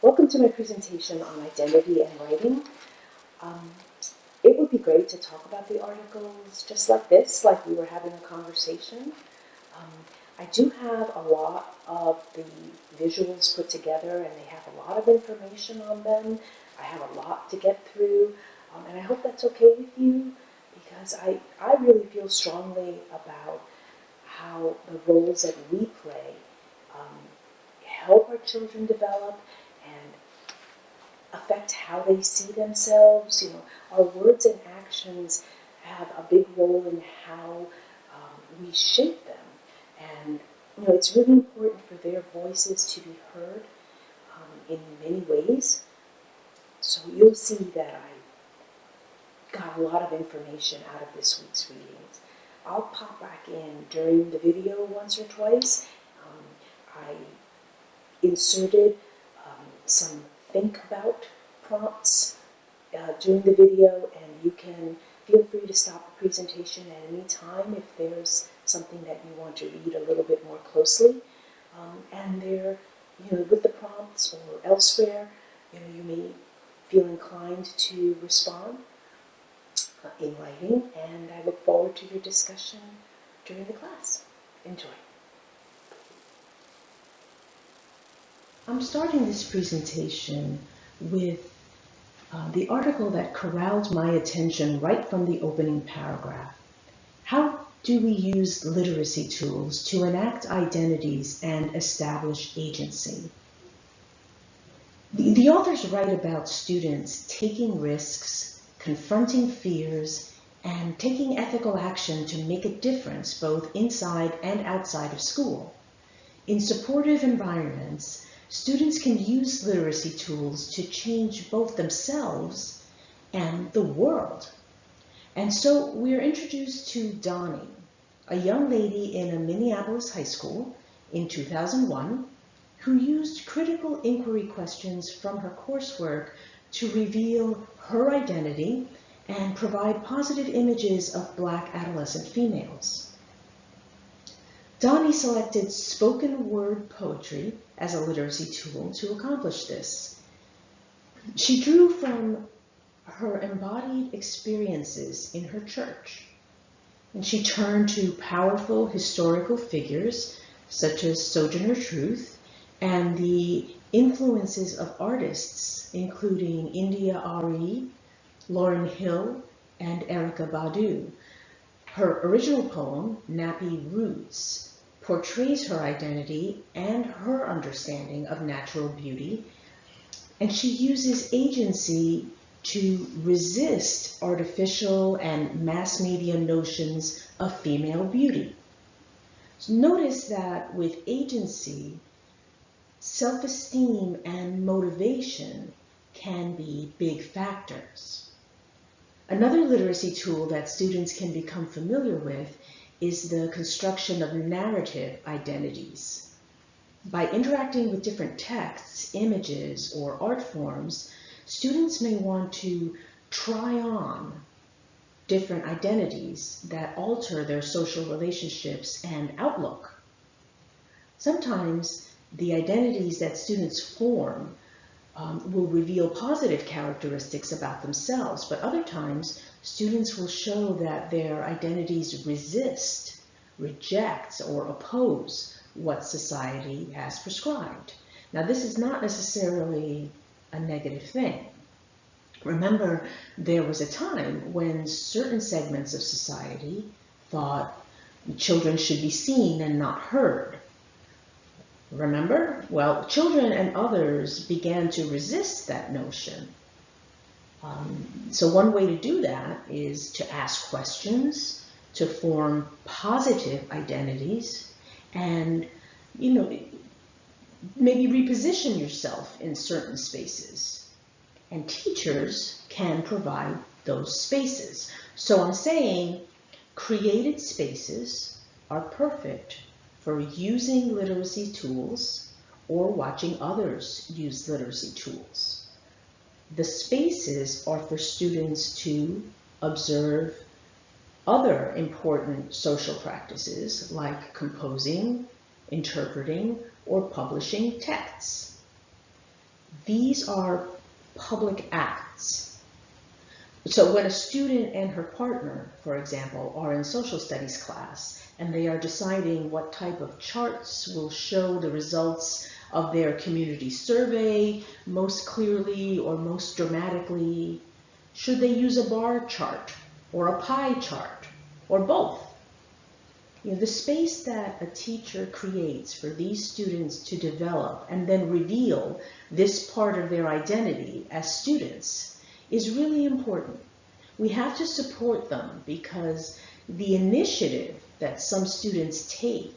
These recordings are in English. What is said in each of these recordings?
Welcome to my presentation on identity and writing. Um, it would be great to talk about the articles just like this, like we were having a conversation. Um, I do have a lot of the visuals put together, and they have a lot of information on them. I have a lot to get through, and I hope that's okay with you, because I really feel strongly about how the roles that we play help our children develop and affect how they see themselves. Our words and actions have a big role in how we shape them. And, it's really important for their voices to be heard in many ways. So you'll see that I got a lot of information out of this week's readings. I'll pop back in during the video once or twice. I inserted some think about prompts during the video, and you can feel free to stop the presentation at any time if there's something that you want to read a little bit more closely. And there, with the prompts or elsewhere, you may feel inclined to respond in writing, and I look forward to your discussion during the class. Enjoy. I'm starting this presentation with the article that corralled my attention right from the opening paragraph. How do we use literacy tools to enact identities and establish agency? The authors write about students taking risks, confronting fears, and taking ethical action to make a difference both inside and outside of school. In supportive environments, students can use literacy tools to change both themselves and the world. And so we're introduced to Donnie, a young lady in a Minneapolis high school in 2001 who used critical inquiry questions from her coursework to reveal her identity and provide positive images of Black adolescent females. Donnie selected spoken word poetry as a literacy tool to accomplish this. She drew from her embodied experiences in her church, and she turned to powerful historical figures such as Sojourner Truth and the influences of artists including India Ari, Lauryn Hill, and Erykah Badu. Her original poem, Nappy Roots, portrays her identity and her understanding of natural beauty, and she uses agency to resist artificial and mass media notions of female beauty. So notice that with agency, self-esteem and motivation can be big factors. Another literacy tool that students can become familiar with is the construction of narrative identities. By interacting with different texts, images, or art forms, students may want to try on different identities that alter their social relationships and outlook. Sometimes the identities that students form will reveal positive characteristics about themselves, but other times students will show that their identities resist, reject, or oppose what society has prescribed. Now, this is not necessarily a negative thing. Remember, there was a time when certain segments of society thought children should be seen and not heard. Remember? Well, children and others began to resist that notion. So one way to do that is to ask questions, to form positive identities, and, maybe reposition yourself in certain spaces. And teachers can provide those spaces. So I'm saying created spaces are perfect for using literacy tools or watching others use literacy tools. The spaces are for students to observe other important social practices like composing, interpreting, or publishing texts. These are public acts. So when a student and her partner, for example, are in social studies class and they are deciding what type of charts will show the results of their community survey most clearly or most dramatically, should they use a bar chart or a pie chart or both? The space that a teacher creates for these students to develop and then reveal this part of their identity as students is really important. We have to support them because the initiative that some students take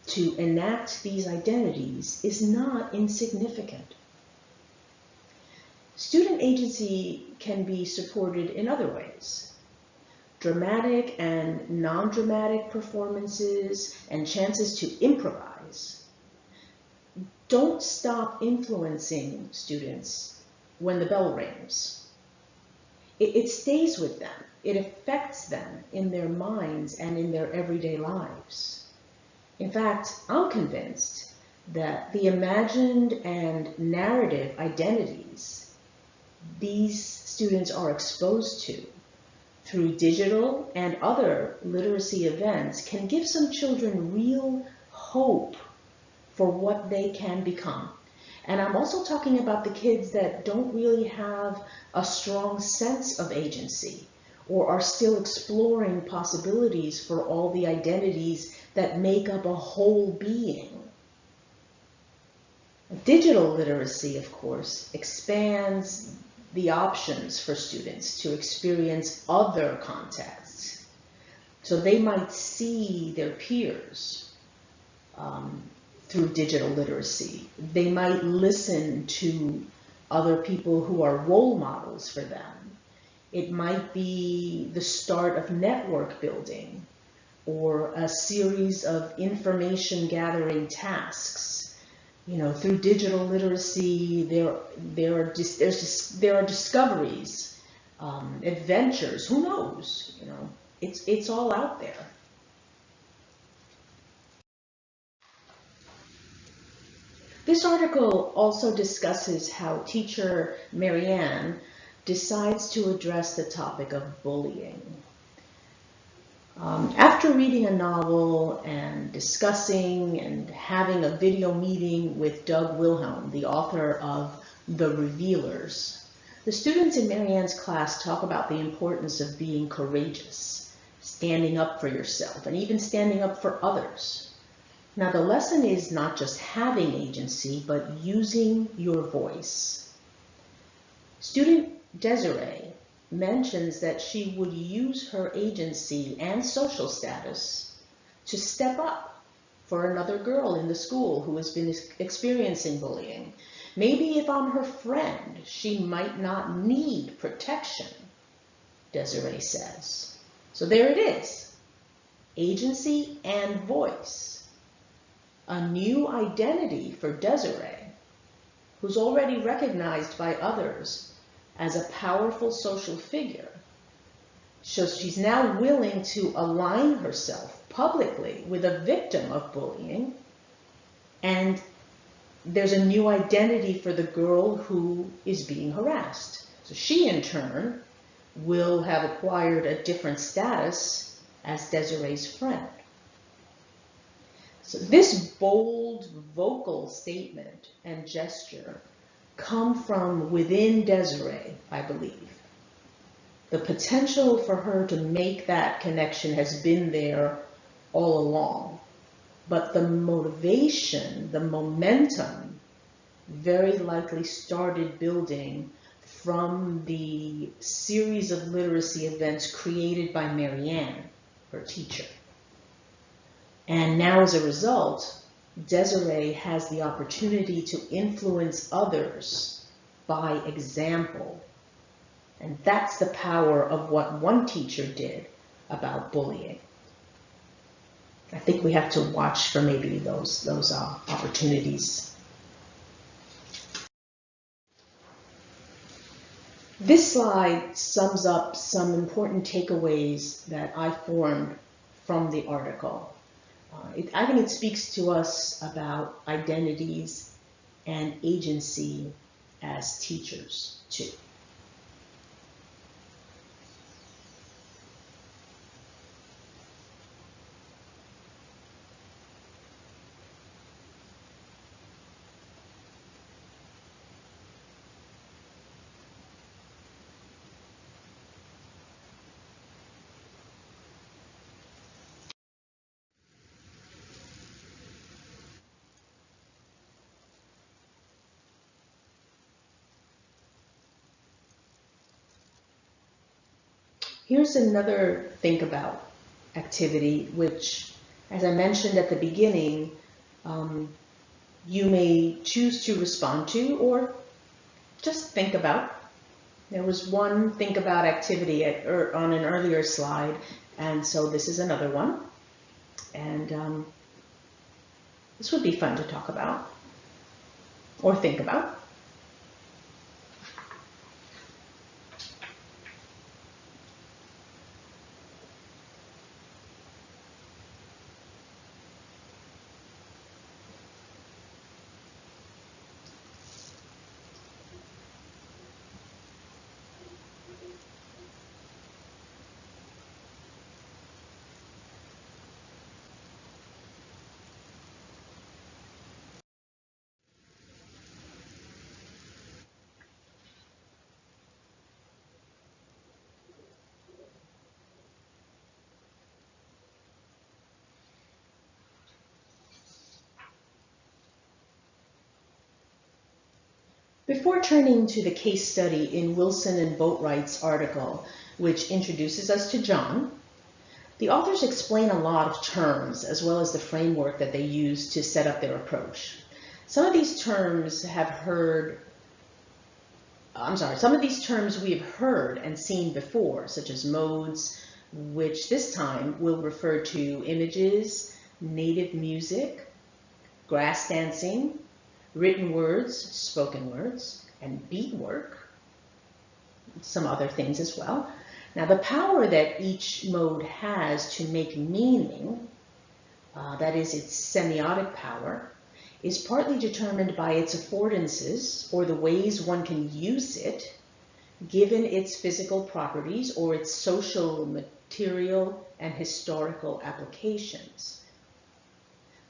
to enact these identities is not insignificant. Student agency can be supported in other ways. Dramatic and non-dramatic performances and chances to improvise don't stop influencing students when the bell rings. It stays with them. It affects them in their minds and in their everyday lives. In fact, I'm convinced that the imagined and narrative identities these students are exposed to through digital and other literacy events can give some children real hope for what they can become. And I'm also talking about the kids that don't really have a strong sense of agency or are still exploring possibilities for all the identities that make up a whole being. Digital literacy, of course, expands the options for students to experience other contexts. So they might see their peers through digital literacy. They might listen to other people who are role models for them. It might be the start of network building or a series of information gathering tasks. Through digital literacy, there are discoveries, adventures. Who knows? It's all out there. This article also discusses how teacher Marianne decides to address the topic of bullying. After reading a novel and discussing and having a video meeting with Doug Wilhelm, the author of The Revealers, the students in Marianne's class talk about the importance of being courageous, standing up for yourself, and even standing up for others. Now, the lesson is not just having agency, but using your voice. Student Desiree mentions that she would use her agency and social status to step up for another girl in the school who has been experiencing bullying. Maybe if I'm her friend, she might not need protection, Desiree says. So there it is, agency and voice. A new identity for Desiree, who's already recognized by others as a powerful social figure. So she's now willing to align herself publicly with a victim of bullying, and there's a new identity for the girl who is being harassed. So she, in turn, will have acquired a different status as Desiree's friend. So this bold vocal statement and gesture come from within Desiree, I believe. The potential for her to make that connection has been there all along, but the motivation, the momentum, very likely started building from the series of literacy events created by Marianne, her teacher. And now, as a result, Desiree has the opportunity to influence others by example. And that's the power of what one teacher did about bullying. I think we have to watch for maybe those opportunities. This slide sums up some important takeaways that I formed from the article. I think it speaks to us about identities and agency as teachers too. Here's another think about activity, which, as I mentioned at the beginning, you may choose to respond to or just think about. There was one think about activity on an earlier slide, and so this is another one. And this would be fun to talk about or think about. Before turning to the case study in Wilson and Boatwright's article, which introduces us to John, the authors explain a lot of terms as well as the framework that they use to set up their approach. Some of these terms we have heard and seen before, such as modes, which this time will refer to images, native music, grass dancing, written words, spoken words, and beat work, some other things as well. Now, the power that each mode has to make meaning, that is its semiotic power, is partly determined by its affordances, or the ways one can use it, given its physical properties or its social, material, and historical applications.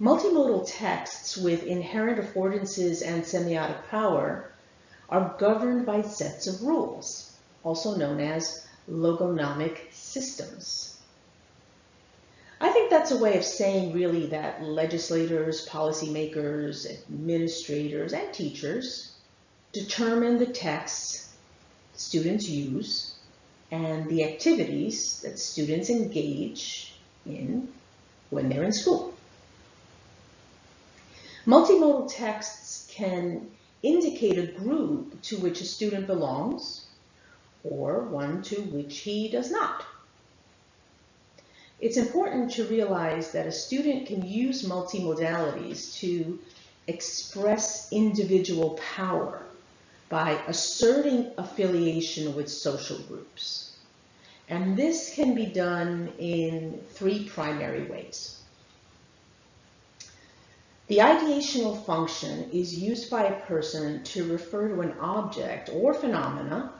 Multimodal texts with inherent affordances and semiotic power are governed by sets of rules, also known as logonomic systems. I think that's a way of saying really that legislators, policymakers, administrators, and teachers determine the texts students use and the activities that students engage in when they're in school. Multimodal texts can indicate a group to which a student belongs or one to which he does not. It's important to realize that a student can use multimodalities to express individual power by asserting affiliation with social groups. And this can be done in three primary ways. The ideational function is used by a person to refer to an object or phenomena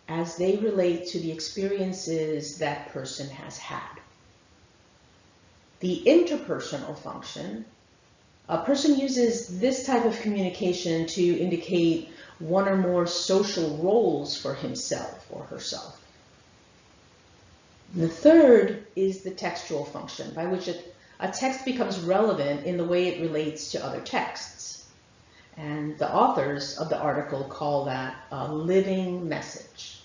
as they relate to the experiences that person has had. The interpersonal function, a person uses this type of communication to indicate one or more social roles for himself or herself. The third is the textual function, by which a text becomes relevant in the way it relates to other texts. And the authors of the article call that a living message.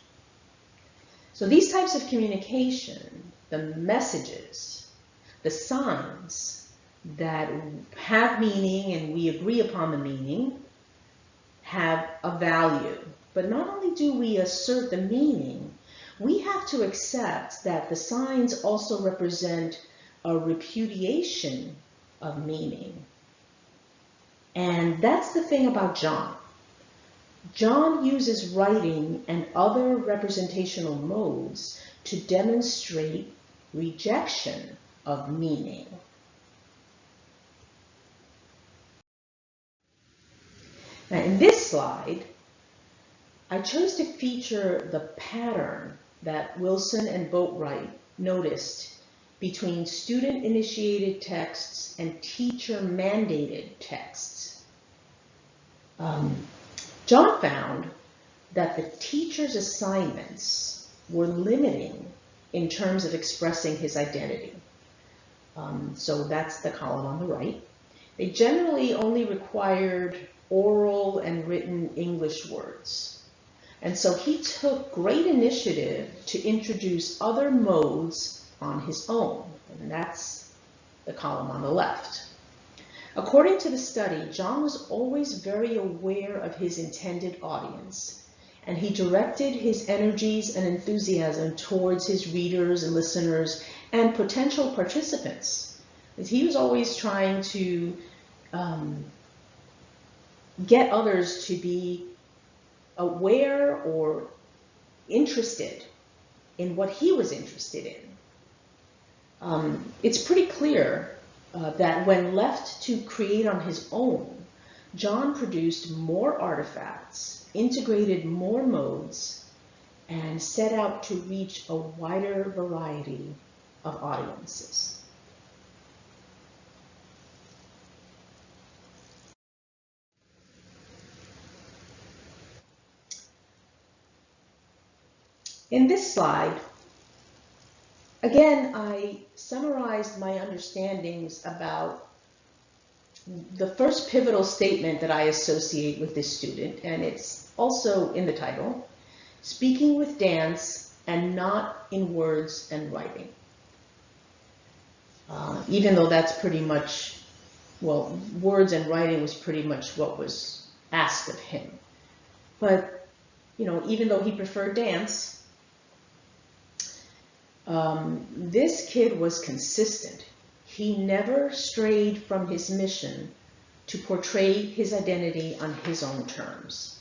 So these types of communication, the messages, the signs that have meaning and we agree upon the meaning, have a value. But not only do we assert the meaning, we have to accept that the signs also represent a repudiation of meaning. And that's the thing about John. John uses writing and other representational modes to demonstrate rejection of meaning. Now, in this slide, I chose to feature the pattern that Wilson and Boatwright noticed between student-initiated texts and teacher-mandated texts. John found that the teacher's assignments were limiting in terms of expressing his identity. So that's the column on the right. They generally only required oral and written English words. And so he took great initiative to introduce other modes on his own, and that's the column on the left. According to the study, John was always very aware of his intended audience, and he directed his energies and enthusiasm towards his readers and listeners and potential participants. He was always trying to get others to be aware or interested in what he was interested in. It's pretty clear that when left to create on his own, John produced more artifacts, integrated more modes, and set out to reach a wider variety of audiences. In this slide, again, I summarized my understandings about the first pivotal statement that I associate with this student, and it's also in the title, speaking with dance and not in words and writing. Even though that's pretty much, well, words and writing was pretty much what was asked of him. But, even though he preferred dance, this kid was consistent. He never strayed from his mission to portray his identity on his own terms.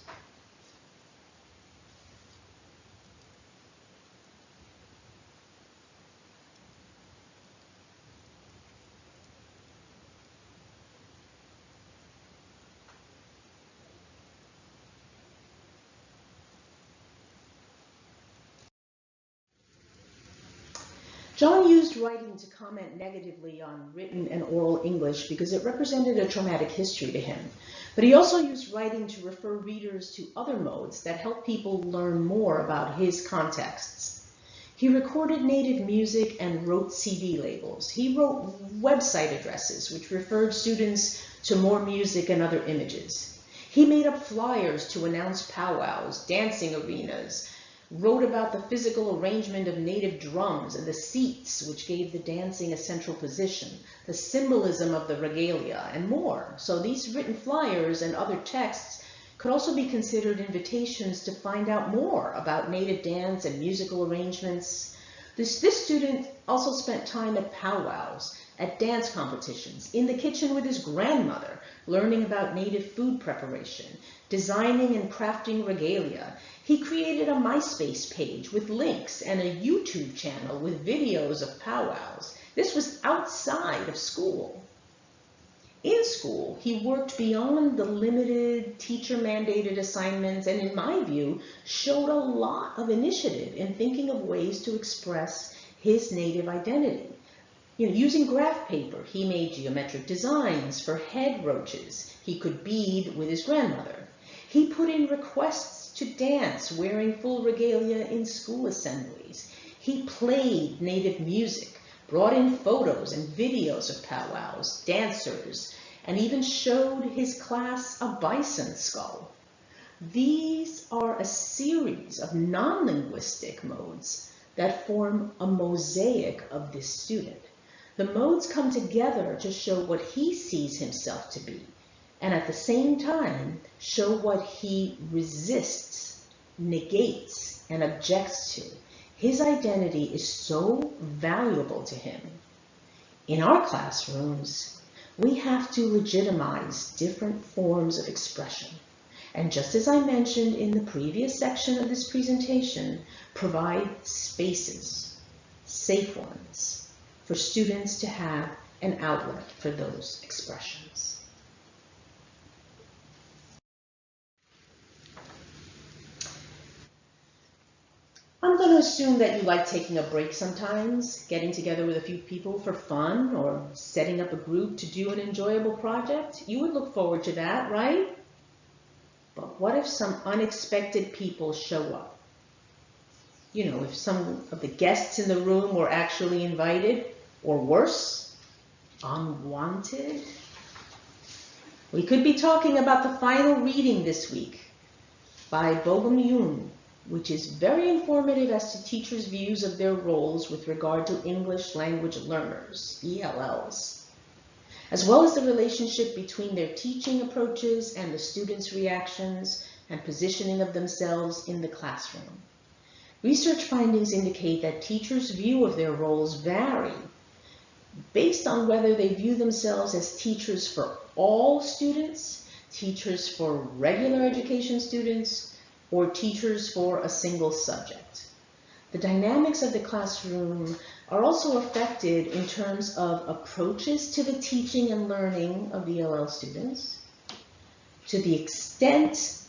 John used writing to comment negatively on written and oral English because it represented a traumatic history to him. But he also used writing to refer readers to other modes that help people learn more about his contexts. He recorded native music and wrote CD labels. He wrote website addresses, which referred students to more music and other images. He made up flyers to announce powwows, dancing arenas, wrote about the physical arrangement of native drums and the seats, which gave the dancing a central position, the symbolism of the regalia, and more. So these written flyers and other texts could also be considered invitations to find out more about native dance and musical arrangements. This student also spent time at powwows, at dance competitions, in the kitchen with his grandmother, learning about native food preparation, designing and crafting regalia. He created a MySpace page with links and a YouTube channel with videos of powwows. This was outside of school. In school, he worked beyond the limited teacher-mandated assignments and, in my view, showed a lot of initiative in thinking of ways to express his native identity. Using graph paper, he made geometric designs for head roaches he could bead with his grandmother. He put in requests to dance wearing full regalia in school assemblies. He played native music, brought in photos and videos of powwows, dancers, and even showed his class a bison skull. These are a series of non-linguistic modes that form a mosaic of this student. The modes come together to show what he sees himself to be, and at the same time show what he resists, negates, and objects to. His identity is so valuable to him. In our classrooms, we have to legitimize different forms of expression. And just as I mentioned in the previous section of this presentation, provide spaces, safe ones, for students to have an outlet for those expressions. to assume that you like taking a break sometimes, getting together with a few people for fun, or setting up a group to do an enjoyable project. You would look forward to that, right? But what if some unexpected people show up? You know, if some of the guests in the room were actually invited, or worse, unwanted? We could be talking about the final reading this week by Bogum Yoon, which is very informative as to teachers' views of their roles with regard to English language learners, ELLs, as well as the relationship between their teaching approaches and the students' reactions and positioning of themselves in the classroom. Research findings indicate that teachers' view of their roles vary based on whether they view themselves as teachers for all students, teachers for regular education students, or teachers for a single subject. The dynamics of the classroom are also affected in terms of approaches to the teaching and learning of ELL students, to the extent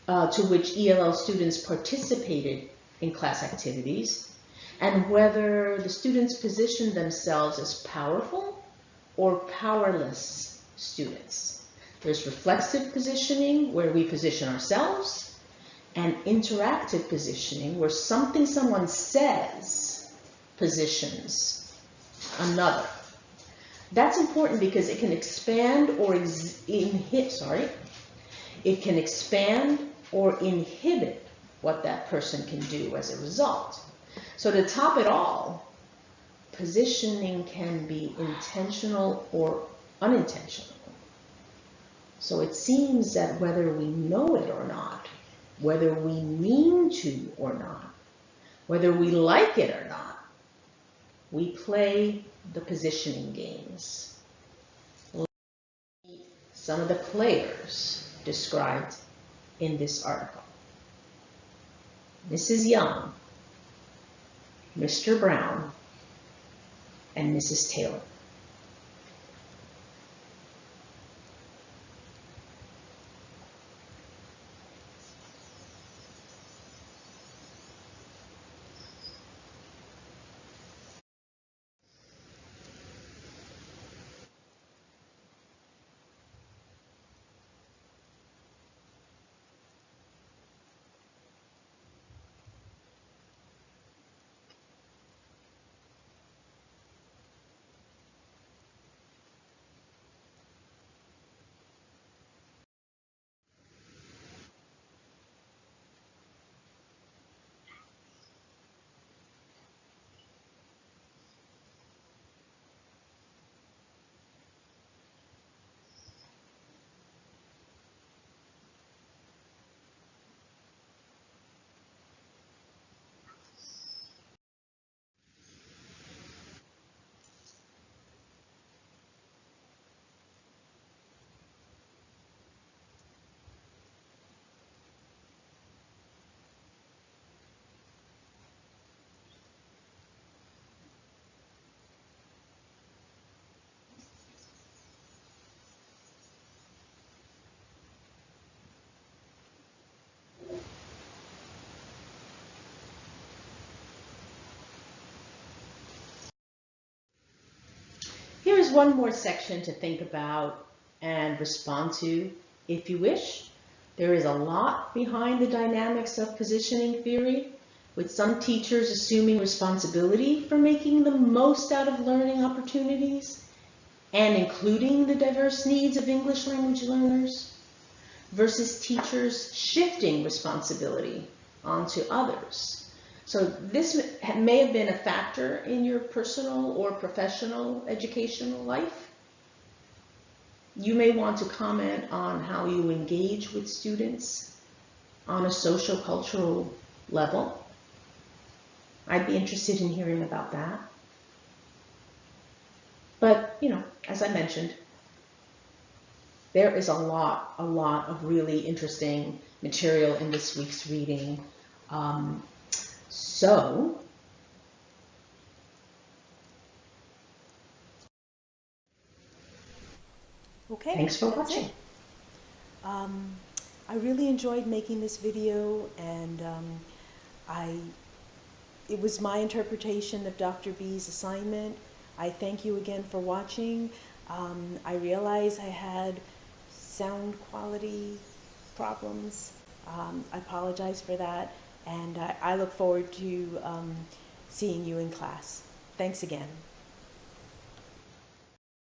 to which ELL students participated in class activities, and whether the students position themselves as powerful or powerless students. There's reflexive positioning, where we position ourselves, and interactive positioning, where something someone says positions another. That's important because it can expand or it can expand or inhibit what that person can do as a result. So to top it all, positioning can be intentional or unintentional. So it seems that whether we know it or not, whether we mean to or not, whether we like it or not, we play the positioning games. Some of the players described in this article: Mrs. Young, Mr. Brown, and Mrs. Taylor. Here's one more section to think about and respond to if you wish. There is a lot behind the dynamics of positioning theory, with some teachers assuming responsibility for making the most out of learning opportunities and including the diverse needs of English language learners, versus teachers shifting responsibility onto others. So this may have been a factor in your personal or professional educational life. You may want to comment on how you engage with students on a social cultural level. I'd be interested in hearing about that. But, you know, as I mentioned, there is a lot of really interesting material in this week's reading. Okay, Thanks for that's watching. it. I really enjoyed making this video, and I it was my interpretation of Dr. B's assignment. I thank you again for watching. I realize I had sound quality problems. I apologize for that, and I look forward to seeing you in class. Thanks again.